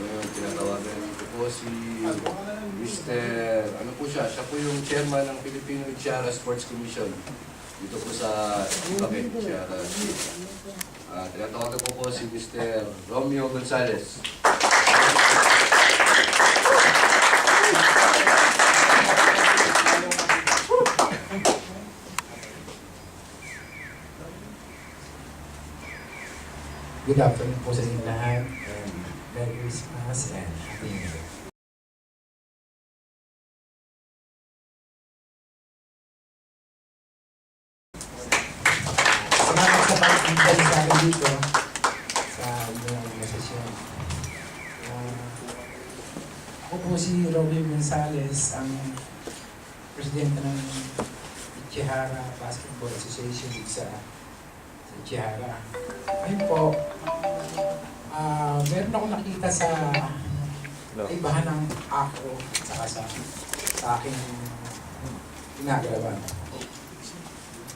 Ngayon, tinatawagan ko po si Mr. Ano po siya? Siya po yung chairman ng Filipino Chiara Sports Commission. Dito po sa Ibaque, Chiara. Tinatawagan ko po si Mr. Romeo Gonzalez. Good afternoon po sa inyong lahat. Merry Christmas and Happy New Year. Salamat sa pag-invite sa akin dito sa inyong sesyon. Ako po si Romeo Gonzalez, ang presidente ng Chiara Basketball Association dito sa Chiara. Ayun po, meron akong nakita sa ibahan ng ako at sa aking ginagawa.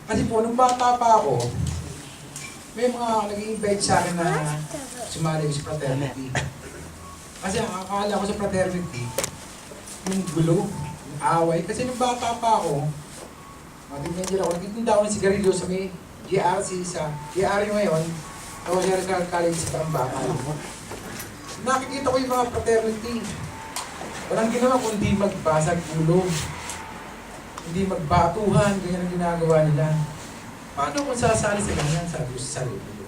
Kasi po, nung bata pa ako, may mga nag-i-invite sa akin na sumali sa fraternity. Kasi ang akala ko sa fraternity, yung gulo, yung away. Kasi nung bata pa ako, mag-teenager ako, nagtitinda ako ng sigarilyo sa may GRC sa GRC ngayon, ako siya Rizal College sa Tambakan. Nakikita ko yung mga fraternity. Walang ginawa kundi magbasag ulo. Hindi magbatuhan, ganyan ang ginagawa nila. Paano kung sasali sa ganyan? Sabi ko sa sarili ko.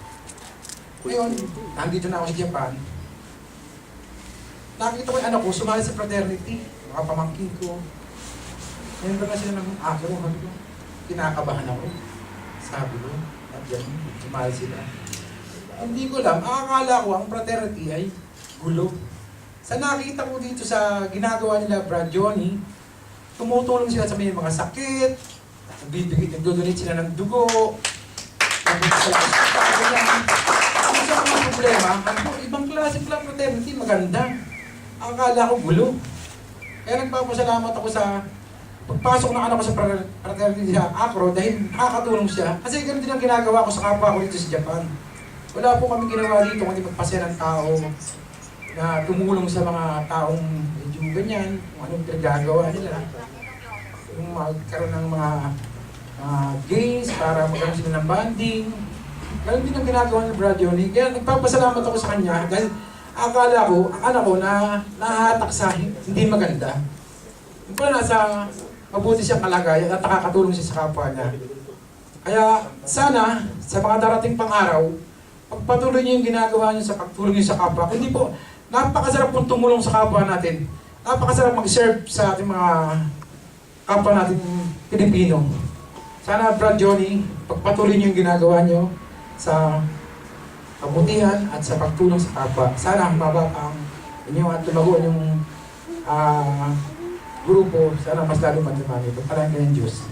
Ngayon, nandito na ako sa Japan. Nakikita ko yung anak ko, sumali sa fraternity. Mga pamangkin ko. Ngayon ba na sila ng ako? Kinakabahan ako. Sabi ko, at yan, sumali sila. Hindi ko alam, akala ko ang fraternity ay gulo. Sa nakita ko dito sa ginagawa nila, Brad Johnny, tumutulong sila sa may mga sakit, nagdodonate sila ng dugo, nagdodonate sila ng hospital. Ang sa mga problema, ibang klase pala fraternity, maganda. Akala ko gulo. Kaya nagpapasalamat ako sa pagpasok ng anak ko sa fraternity sa Acro dahil nakakatulong siya. Kasi ganun din ang ginagawa ko sa kapwa ko dito sa Japan. Wala po kami ginawa dito kundi magpasya ng tao na tumulong sa mga taong medyo ganyan, kung anong pinagagawa nila. Yung magkaroon ng mga games para magkaroon sila ng bonding. Ganun din ang ginagawa ni Brad Johnny. Kaya nagpapasalamat ako sa kanya dahil akala ko, ang anak ko na nahatak sa hindi maganda. Yung pala nasa mabuti siyang kalagayan at nakakatulong siya sa kapwa niya. Kaya sana, sa mga darating pang araw, pagpatuloy niyo yung ginagawa niyo sa pagtulong niyo sa kapwa. Hindi po, napakasarap pong tumulong sa kapwa natin. Napakasarap mag-serve sa ating mga kapwa natin Pilipino. Sana, Brad Johnny, pagpatuloy niyo yung ginagawa niyo sa kabutihan at sa pagtulong sa kapwa. Sana mababa ang inyo at lumago yung grupo, sana mas lalo man naman ito. Parang ganyan Diyos.